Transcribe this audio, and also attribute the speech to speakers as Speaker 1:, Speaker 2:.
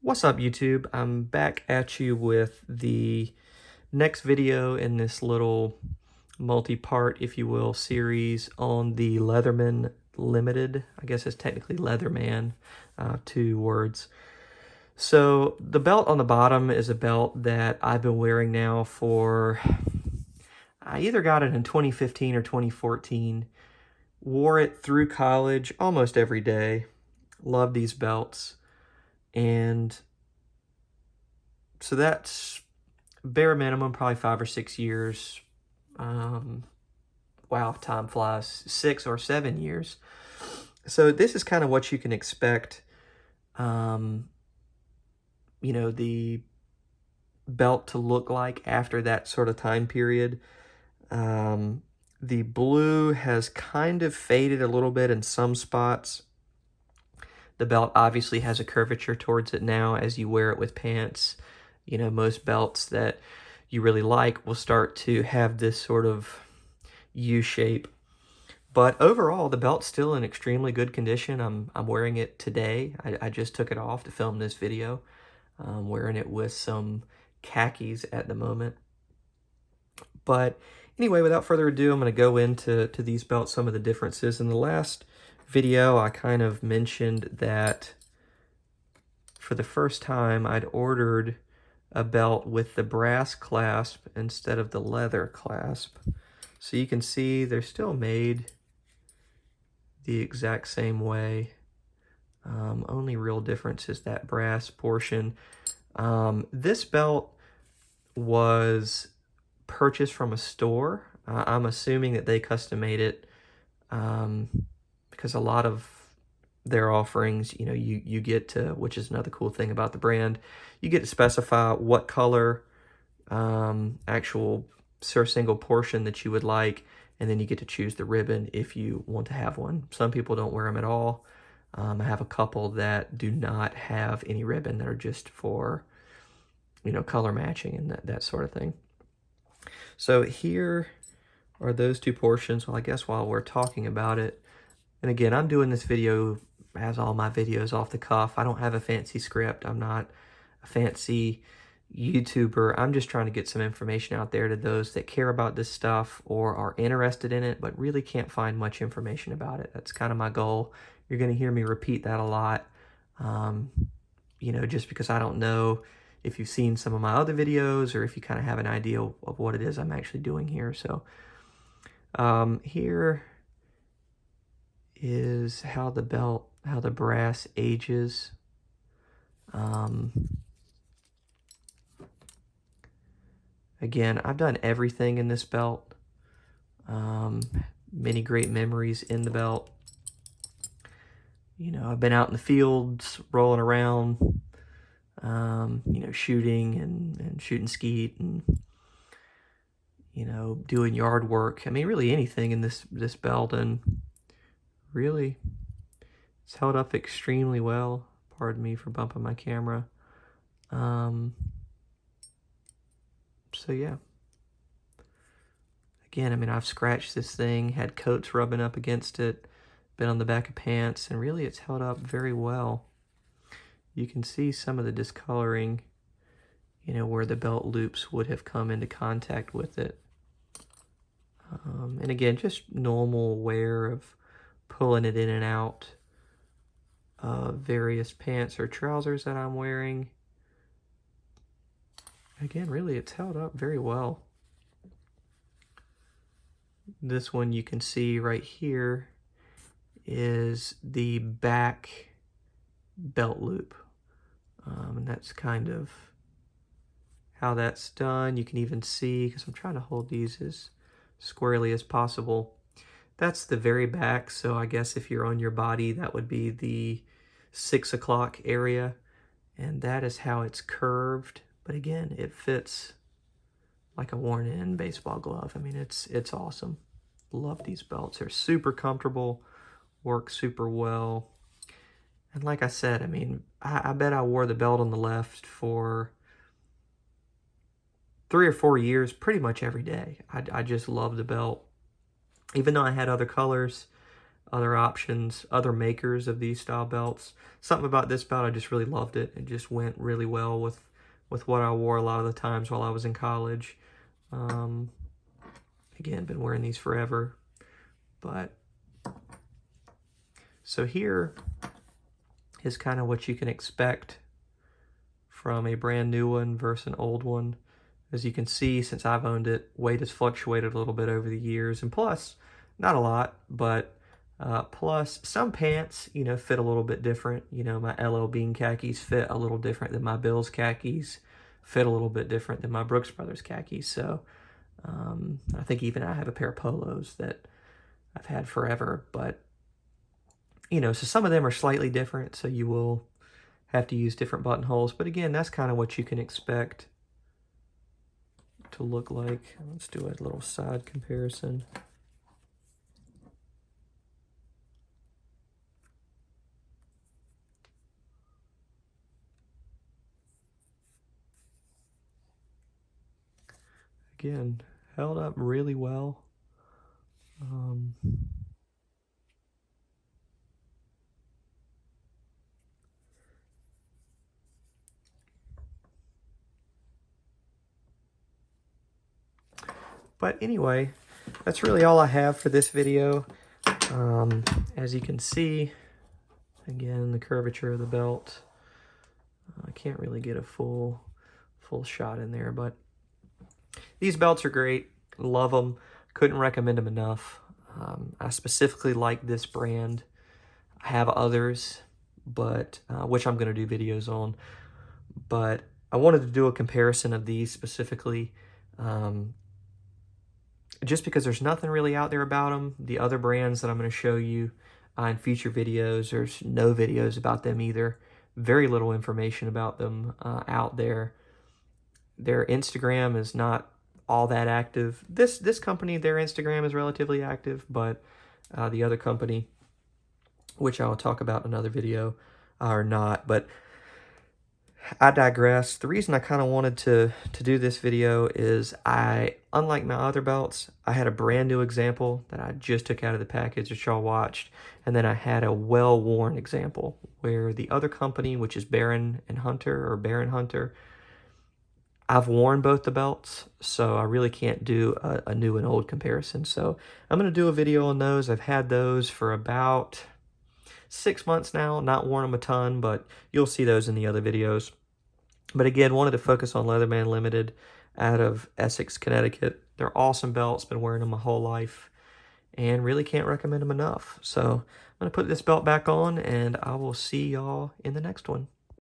Speaker 1: What's up, YouTube? I'm back at you with the next video in this little multi-part, if you will, series on the Leatherman Limited. I guess it's technically Leatherman, 2 words. So the belt on the bottom is a belt that I've been wearing now for, I either got it in 2015 or 2014. Wore it through college almost every day. Love these belts. And so that's bare minimum, probably 5 or 6 years. Wow, time flies. 6 or 7 years. So this is kind of what you can expect, the belt to look like after that sort of time period. The blue has kind of faded a little bit in some spots. The belt obviously has a curvature towards it now as you wear it with pants. You know, most belts that you really like will start to have this sort of U shape. But overall, the belt's still in extremely good condition. I'm wearing it today. I just took it off to film this video. I'm wearing it with some khakis at the moment. But anyway, without further ado, I'm going to go into these belts, some of the differences. In the last video, I kind of mentioned that for the first time, I'd ordered a belt with the brass clasp instead of the leather clasp. So you can see they're still made the exact same way. Only real difference is that brass portion. This belt was purchased from a store. I'm assuming that they custom made it because a lot of their offerings, you get to, which is another cool thing about the brand, you get to specify what color actual single portion that you would like, and then you get to choose the ribbon if you want to have one. Some people don't wear them at all. I have a couple that do not have any ribbon, that are just for, color matching and that sort of thing. So here are those two portions. Well, I guess while we're talking about it, and again, I'm doing this video as all my videos off the cuff. I don't have a fancy script. I'm not a fancy YouTuber. I'm just trying to get some information out there to those that care about this stuff or are interested in it, but really can't find much information about it. That's kind of my goal. You're going to hear me repeat that a lot, just because I don't know if you've seen some of my other videos or if you kind of have an idea of what it is I'm actually doing here. So here is how the brass ages. Again, I've done everything in this belt. Many great memories in the belt. I've been out in the fields, rolling around, shooting and shooting skeet and, doing yard work. I mean, really anything in this belt, and really, it's held up extremely well. Pardon me for bumping my camera. So yeah. Again, I mean, I've scratched this thing, had coats rubbing up against it, been on the back of pants, and really it's held up very well. You can see some of the discoloring, where the belt loops would have come into contact with it. And again, just normal wear of pulling it in and out of various pants or trousers that I'm wearing. Again, really, it's held up very well. This one you can see right here is the back belt loop. And that's kind of how that's done. You can even see, because I'm trying to hold these as squarely as possible, that's the very back. So I guess if you're on your body, that would be the 6 o'clock area. And that is how it's curved. But again, it fits like a worn-in baseball glove. I mean, it's awesome. Love these belts. They're super comfortable, work super well. And like I said, I mean, I bet I wore the belt on the left for 3 or 4 years, pretty much every day. I just love the belt. Even though I had other colors, other options, other makers of these style belts. Something about this belt, I just really loved it. It just went really well with what I wore a lot of the times while I was in college. Again, been wearing these forever. But so here is kind of what you can expect from a brand new one versus an old one. As you can see, since I've owned it, weight has fluctuated a little bit over the years. And plus, not a lot, but plus some pants, you know, fit a little bit different. You know, my LL Bean khakis fit a little different than my Bills khakis, fit a little bit different than my Brooks Brothers khakis. So I think even I have a pair of polos that I've had forever, but you know, so some of them are slightly different, so you will have to use different buttonholes. But again, that's kind of what you can expect to look like. Let's do a little side comparison. Again, held up really well. But anyway, that's really all I have for this video. As you can see, again, the curvature of the belt. I can't really get a full shot in there, but these belts are great. Love them. Couldn't recommend them enough. I specifically like this brand. I have others, but which I'm going to do videos on. But I wanted to do a comparison of these specifically, just because there's nothing really out there about them. The other brands that I'm going to show you in future videos, there's no videos about them either. Very little information about them out there. Their Instagram is not all that active. This company, their Instagram is relatively active, but the other company, which I'll talk about in another video, are not. But I digress. The reason I kind of wanted to do this video is unlike my other belts, I had a brand new example that I just took out of the package that y'all watched, and then I had a well-worn example where the other company, which is Baron & Hunter or Baron Hunter, I've worn both the belts, so I really can't do a new and old comparison. So I'm going to do a video on those. I've had those for about 6 months now, not worn them a ton, but you'll see those in the other videos. But again, wanted to focus on Leather Man Limited out of Essex, Connecticut. They're awesome belts, been wearing them my whole life, and really can't recommend them enough. So I'm going to put this belt back on, and I will see y'all in the next one.